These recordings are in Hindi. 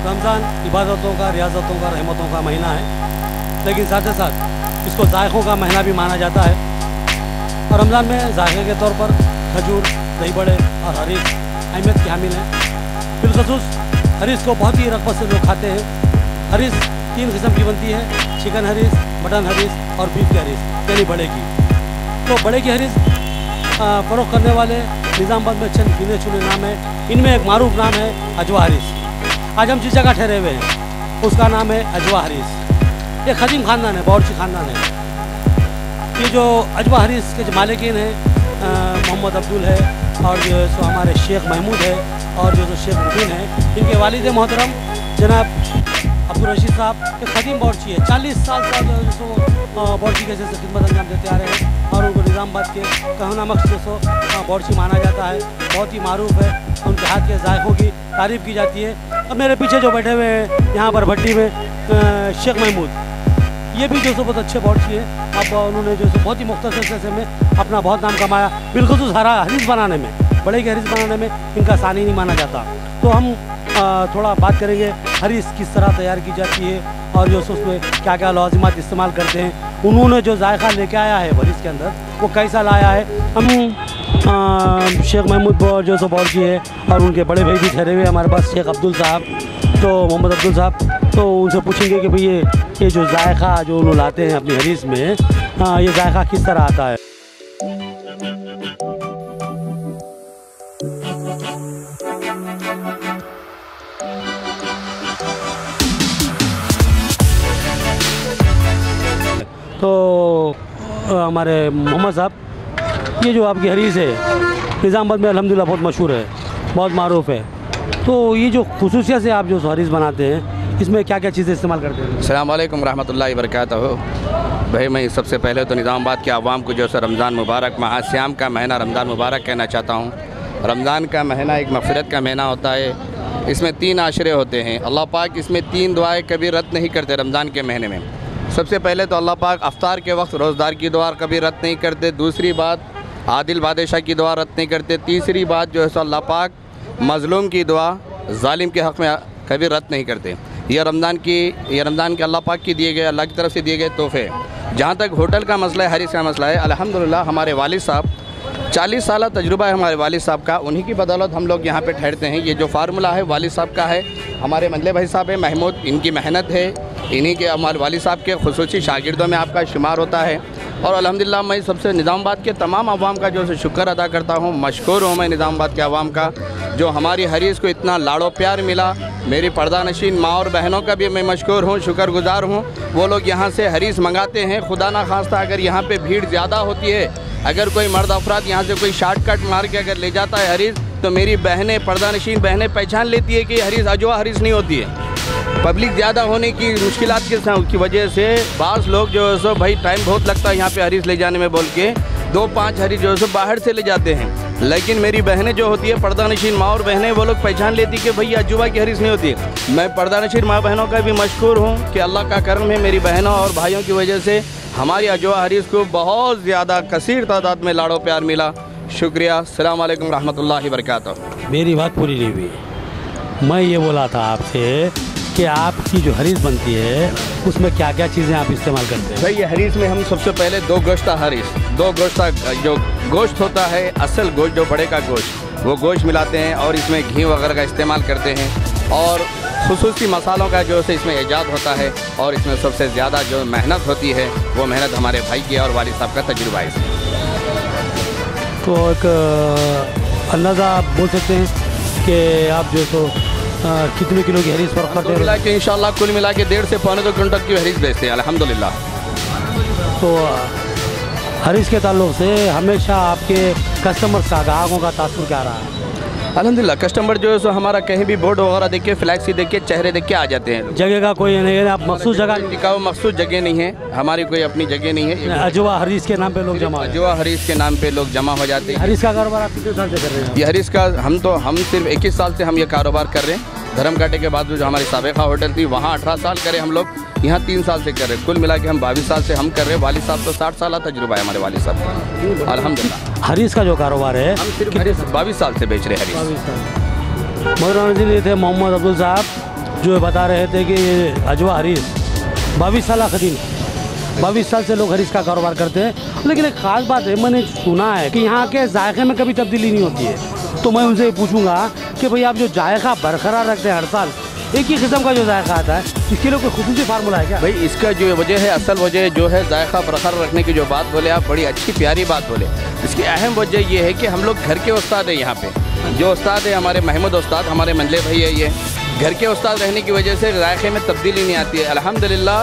रमज़ान इबादतों का, रियाजतों का, रहमतों का महीना है, लेकिन साथ ही साथ इसको जायकों का महीना भी माना जाता है। और रमज़ान में जायके के तौर पर खजूर, दही बड़े और हरीस अहमियत की हामिल हैं। बिलखसूस हरीस को बहुत ही रग़बत से लोग खाते हैं। हरीस 3 किस्म की बनती है, चिकन हरीस, मटन हरीस और बीफ की हरीस, यानी बड़े की। तो बड़े की हरीस फ़रोख्त करने वाले निज़ामाबाद में चंद गिने चुने नाम है। इनमें एक मारूफ नाम है अजवा हरीस। आज हम जिस जगह ठहरे हुए हैं उसका नाम है अजवा हरीस। ये ख़दीम ख़ानदान है, बावर्ची ख़ानदान है। ये जो अजवा हरीस के जो मालिकीन हैं मोहम्मद अब्दुल है, और जो है सो हमारे शेख महमूद है, और जो शेख मुबीन है, इनके वालिद मोहतरम जनाब अब्दुल रशीद साहब एक ख़दीम बावर्ची है। 40 साल से जो है सो बावर्ची के जैसे खिदमत अंजाम देते आ रहे हैं, और उनको निज़ामाबाद के कहनामक्स जो सो बावर्ची माना जाता है। बहुत ही मारूफ है, उनके हाथ के जायकों की तारीफ़ की जाती है। अब मेरे पीछे जो बैठे हुए हैं यहाँ पर भट्टी में शेख महमूद, ये भी जो सो बहुत अच्छे बावर्ची है। अब उन्होंने जो सो बहुत ही मुख्तसर से में अपना बहुत नाम कमाया, बिलखसूस हरीस बनाने में, बड़े के हरीस बनाने में इनका सानी नहीं माना जाता। तो हम थोड़ा बात करेंगे हरीस किस तरह तैयार की जाती है, और जो उसमें क्या क्या लाजिमात इस्तेमाल करते हैं, उन्होंने जो जायका लेके आया है हरीस के अंदर वो कैसा लाया है। हम शेख महमूद जो सो बावर्ची है, और उनके बड़े भाई भी ठहरे हुए हमारे पास, शेख अब्दुल साहब, तो मोहम्मद अब्दुल साहब, तो उनसे पूछेंगे कि भाई ये जो जायका जो उन्होंने लाते हैं अपनी हरीस में, ये जायका किस तरह आता है। तो हमारे मोहम्मद साहब, ये जो आपकी हरीस है निज़ामाबाद में अल्हम्दुलिल्लाह बहुत मशहूर है, बहुत मारूफ़ है। तो ये जो खुसूसियत से आप जो हरीस बनाते हैं, इसमें क्या क्या चीज़ें इस्तेमाल करते हैं? अस्सलाम वालेकुम रहमतुल्लाहि व बरकातहू। भाई मैं सबसे पहले तो निज़ामाबाद के आवाम को जो है रमज़ान मुबारक, महाश्याम का महीना रमज़ान मुबारक कहना चाहता हूँ। रमज़ान का महीना एक मग़फ़िरत का महीना होता है। इसमें 3 आशरे होते हैं। अल्लाह पाक इसमें 3 दुआएँ कभी रद्द नहीं करते रमज़ान के महीने में। सबसे पहले तो अल्लाह पाक अफ्तार के वक्त रोज़दार की दुआ कभी रद्द नहीं करते। दूसरी बात आदिल बादशाह की दुआ रद्द नहीं करते। तीसरी बात जो है सो अल्लाह पाक मज़लूम की दुआ ज़ालिम के हक़ में कभी रद्द नहीं करते। ये रमज़ान के अल्लाह पाक की दिए गए, अल्लाह की तरफ से दिए गए तोहफ़े। जहाँ तक होटल का मसला है, हरीस का मसला है, अल्हम्दुलिल्लाह हमारे वालिद साहब 40 साल तजुर्बा है हमारे वालिद साहब का, उन्हीं की बदौलत हम लोग यहाँ पे ठहरते हैं। ये जो फार्मूला है वालिद साहब का है, हमारे मंजले भाई साहब है महमूद, इनकी मेहनत है, इन्हीं के हमारे वालिद साहब के खुसूसी शागिर्दों में आपका शुमार होता है। और अल्हम्दुलिल्लाह मैं सबसे निज़ामाबाद के तमाम अवाम का जो शुक्र अदा करता हूँ, मशकूर हूँ मैं निज़ामाबाद के अवाम का, जो हमारी हरीस को इतना लाड़ो प्यार मिला। मेरी पर्दा नशीन माँ और बहनों का भी मैं मशकूर हूँ, शुक्रगुज़ार हूँ। वो लोग यहाँ से हरीस मंगाते हैं। खुदा ना खास्ता अगर यहाँ पे भीड़ ज़्यादा होती है, अगर कोई मर्द अफराद यहाँ से कोई शॉर्टकट मार के अगर ले जाता है हरीस, तो मेरी बहनें, पर्दा नशीन बहनें पहचान लेती है कि हरीस अजवा हरीस नहीं होती है। पब्लिक ज़्यादा होने की मुश्किलात की वजह से बाज़ लोग जो है सो भाई टाइम बहुत लगता है यहाँ पे हरीस ले जाने में बोल के 2-5 हरीस जो है सो बाहर से ले जाते हैं। लेकिन मेरी बहनें जो होती है पर्दा नशीन माँ और बहनें, वो लोग पहचान लेती कि भैया अजवा की हरीस नहीं होती है। मैं पर्दा नशीन माँ बहनों का भी मशकूर हूँ कि अल्लाह का करम है, मेरी बहनों और भाइयों की वजह से हमारी अजवा हरीस को बहुत ज़्यादा कसीर तादाद में लाड़ो प्यार मिला। शुक्रिया। अस्सलाम वालेकुम रहमतुल्लाहि व बरकातहू। मेरी बात पूरी नहीं हुई। मैं ये बोला था आपसे कि आपकी जो हरीस बनती है उसमें क्या क्या चीज़ें आप इस्तेमाल करते हैं? भाई ये हरीस में हम सबसे पहले 2 गोश्ता हरीस, 2 गोश्ता जो गोश्त होता है, असल गोश्त जो बड़े का गोश्त, वो गोश्त मिलाते हैं और इसमें घी वगैरह का इस्तेमाल करते हैं। और खुसूसी मसालों का जो है इसमें ईजाद होता है और इसमें सबसे ज़्यादा जो मेहनत होती है वो मेहनत हमारे भाई की और वालिद साहब का तजुर्बा है इसमें। तो एक अंदाज़ा आप बोल सकते हैं कि आप जो तो कितने किलो की हरीस फर्क करते हैं? मिला के इंशाल्लाह कुल मिला के 1.5 से पौने 2 क्विंटल की हरीस बेचते हैं अल्हम्दुलिल्लाह। तो हरीस के ताल्लुक से हमेशा आपके कस्टमर्स का, ग्राहकों का तासुर क्या रहा है? अल्हम्दुलिल्लाह कस्टमर जो है सो हमारा कहीं भी बोर्ड वगैरह देख के फ्लैक्सी देख के चेहरे देख के आ जाते हैं। जगह का कोई नहीं है, आप मखसूस जगह टिकाऊ मखसूस जगह नहीं है, हमारी कोई अपनी जगह नहीं है। अजवा हरीस के नाम पे लोग जमा, अजवा हरीस के नाम पे लोग जमा हो जाते हैं। हरीस का कारोबार आप कितने साल से कर रहे हैं? ये हरीस का हम सिर्फ 21 साल से हम ये कारोबार कर रहे हैं। धर्म काटे के बाद जो हमारी साबिका होटल थी वहाँ 18 साल करे हम लोग, यहाँ 3 साल से कर रहे हैं। कुल मिला के हम 22 साल से हम कर रहे हैं। वालिद साहब तो 60 साल तजुर्बा है हमारे वालिद साहब का अल्हम्दुलिल्लाह। हरीस का जो कारोबार है हम सिर्फ हरीस 22 साल से बेच रहे हैं हरीस। मगर नाज़रीन ये थे मोहम्मद अब्दुल साहब जो बता रहे थे कि ये अजवा हरीस 22 साल ख़दीम, 22 साल से लोग हरीस का कारोबार करते हैं। लेकिन एक ख़ास बात है, मैंने सुना है कि यहाँ के जायके में कभी तब्दीली नहीं होती है। तो मैं उनसे पूछूंगा कि भाई आप जो जायका बरकरार रखते हैं हर साल, एक ही किस्म का जो जायका आता है, इसके लिए कोई खुसूसी फार्मूला है क्या? भाई इसका जो वजह है, असल वजह जो है जायका बरकरार रखने की जो बात बोले आप, बड़ी अच्छी प्यारी बात बोले। इसकी अहम वजह ये है कि हम लोग घर के उस्ताद हैं। यहाँ पे जो उस्ताद है हमारे महमूद उस्ताद, हमारे मंदले भाई है, ये घर के उस्ताद रहने की वजह से जायके में तब्दीली नहीं आती है अल्हम्दुलिल्लाह।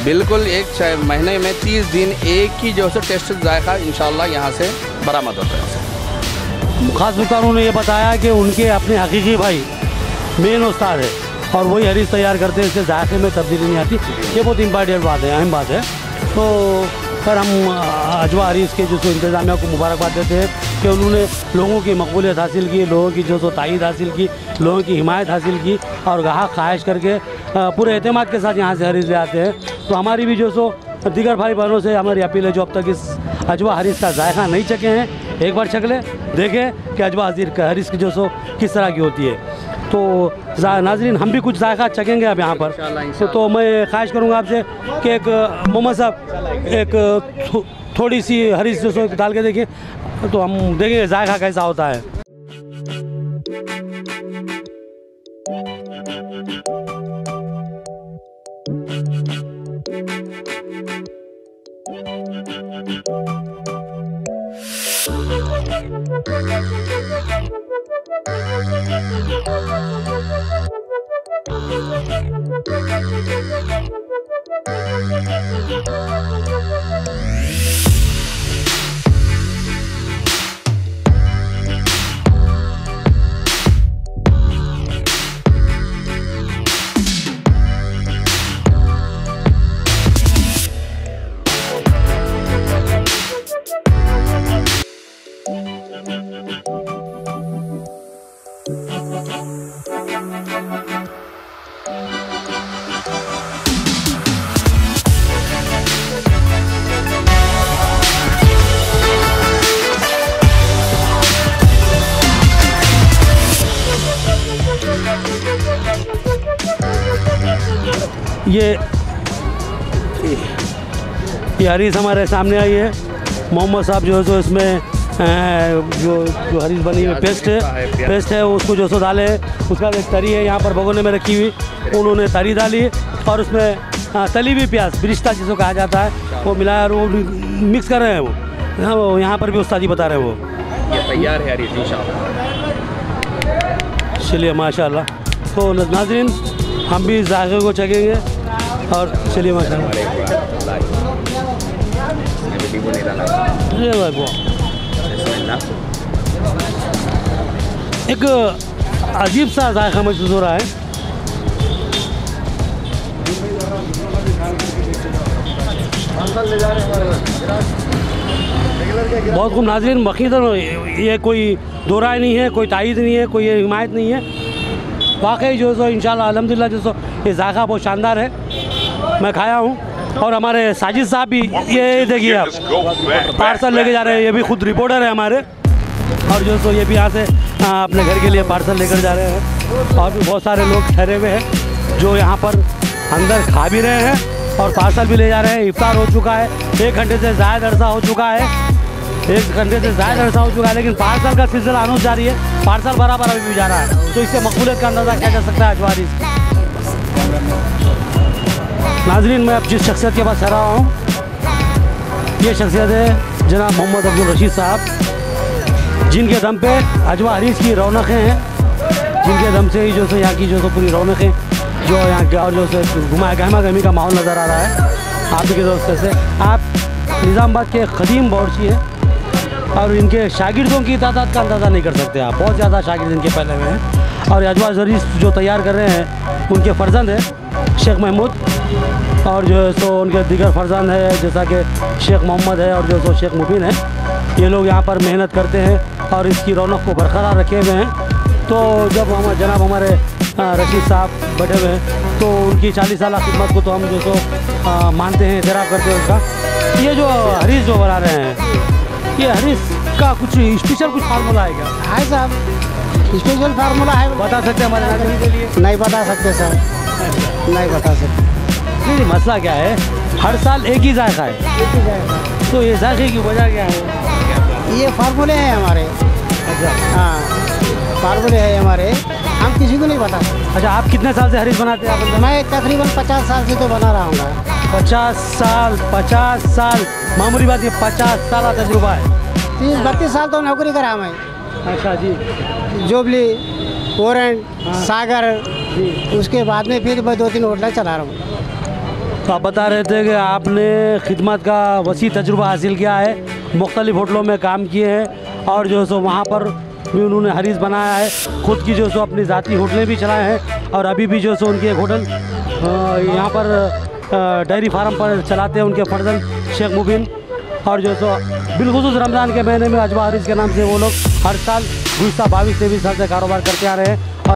बिल्कुल एक महीने में 30 दिन एक ही जो है टेस्ट जायका इंशाल्लाह यहाँ से बरामद होता है। खास मुख्तारों ने ये बताया कि उनके अपने हकीकी भाई मेन उस्ताद है और वही हरीस तैयार करते हैं, इससे जायके में तब्दीली नहीं आती। ये बहुत इम्पॉर्टेंट बात है, अहम बात है। तो सर हम अजवा हरीस के जो इंतज़ामिया को मुबारकबाद देते हैं कि उन्होंने लोगों की मकबूलियत हासिल की, लोगों की जो तायीद हासिल की, लोगों की हिमायत हासिल की और ग्राहक ख्वाहिश करके पूरे एतमाद के साथ यहाँ से हरीस ले आते हैं। तो हमारी भी जो दीगर भाई बहनों से हमारी अपील है जो अब तक इस अजवा हरीस का जायका नहीं चखे हैं, एक बार चख लें, देखें कि अजवा हरीस की जो किस तरह की होती है। तो नाजरीन हम भी कुछ जायका चखेंगे अब यहाँ पर। तो मैं ख्वाहिश करूँगा आपसे कि एक मोहम्मद साहब एक थोड़ी सी हरीस जो डाल के देखिए, तो हम देखेंगे जायका कैसा होता है। ये हरीस हमारे सामने आई है। मोहम्मद साहब जो है तो इसमें जो हरीस बनी हुई पेस्ट है उसको जो डाले, उसका एक तरी है यहाँ पर भगोने में रखी हुई, उन्होंने तरी डाली और उसमें तली हुई प्याज बिरिश्ता जिसको कहा जाता है वो मिलाया और वो मिक्स कर रहे हैं। वो यहाँ पर भी उस्तादी बता रहे हैं। वो ये तैयार है हरीस इंशाल्लाह। चलिए माशाल्लाह। तो नाज़रीन हम भी जायके को चखेंगे और चलिए माशाल्लाह। एक अजीब सा जायका महसूस हो रहा है। बहुत खूब नाज़रीन, बखीदर ये कोई दो राय नहीं है, कोई तायीद नहीं है, कोई हिमायत नहीं है। वाकई जो सो इंशाल्लाह अल्हम्दुलिल्लाह जो सो ये जायका बहुत शानदार है, मैं खाया हूँ। और हमारे साजिद साहब भी ये देखिए आप पार्सल लेके जा रहे हैं, ये भी खुद रिपोर्टर है हमारे, और जो सो ये भी यहाँ से अपने घर के लिए पार्सल लेकर जा रहे हैं। और भी बहुत सारे लोग ठहरे हुए हैं जो यहाँ पर अंदर खा भी रहे हैं और पार्सल भी ले जा रहे हैं। इफ्तार हो चुका है, 1 घंटे से ज़्यादा अरसा हो चुका है, 1 घंटे से ज़्यादा अरसा हो चुका है, लेकिन पार्सल का सिलसिला अनूस जारी है। पार्सल बराबर अभी भी जा रहा है। तो इससे मकबूलियत का अंदाज़ा किया जा सकता है अजवा हरीस। नाजरीन, मैं अब जिस शख्सियत के पास ठहरा हूँ, ये शख्सियत है जनाब मोहम्मद अब्दुल रशीद साहब, जिनके दम पे अजवा हरीस की रौनकें हैं, जिनके दम से ही जो सो यहाँ की जो सो पूरी रौनकें जो यहाँ के और जो से गहमा गहमी का माहौल नज़र आ रहा है। आप ही के दोस्त से आप निज़ामाबाद के क़दीम बावर्ची हैं और इनके शागिर्दों की तादाद का अंदाज़ा नहीं कर सकते आप। बहुत ज़्यादा शागिर्द इनके पहले में हैं और अजवा हरीस जो तैयार कर रहे हैं उनके फ़र्जंद हैं शेख महमूद, और जो है सो उनके दीगर फ़र्जंद है जैसा कि शेख मोहम्मद है और जो सो शेख मुबीन है। ये लोग यहाँ पर मेहनत करते हैं और इसकी रौनक को बरकरार रखे हुए हैं। तो जब हम जनाब हमारे रशीद साहब बैठे हुए हैं तो उनकी 40 साल खिदमत को तो हम जो सो मानते हैं, एतराफ़ करते हैं उसका। ये जो हरीस जो बना रहे हैं, ये हरीस का कुछ स्पेशल कुछ फार्मूला है क्या? है साहब, स्पेशल फार्मूला है। बता सकते हैं हमारे नागरिक के लिए? नहीं बता सकते सर, नहीं बता सकते। नहीं, मसला क्या है, हर साल एक ही जायका है, तो ये जायके की वजह क्या है? ये फार्मूले हैं हमारे। अच्छा, हाँ, फार्मूले हैं हमारे, हम किसी को नहीं बता सकते। अच्छा, आप कितने साल से हरीस बनाते हैं आप? मैं तकरीबन 50 साल से तो बना रहा हूँ। 50 साल मामूली बात, ये 50 साल तजुर्बा है। 30-32 साल तो नौकरी करा मैं। अच्छा जी, जोबली, ओरेंट, हाँ। सागर, जी। उसके बाद में फिर मैं 2-3 होटल चला रहा हूँ। तो आप बता रहे थे कि आपने खिदमत का वसी तजुर्बा हासिल किया है, मुख्तलिफ़ होटलों में काम किए हैं और जो सो वहाँ पर भी उन्होंने हरीस बनाया है, ख़ुद की जो सो अपनी ज़ाती होटलें भी चलाए हैं और अभी भी जो सो उनके एक होटल यहाँ पर डेयरी फार्म पर चलाते हैं उनके फ़र्जंद शेख मुबीन। और जो सो बिलखुसूस रमज़ान के महीने में अजवा हरीस के नाम से वो लोग हर साल गुज़श्ता 22-23 साल से कारोबार करते आ रहे हैं। और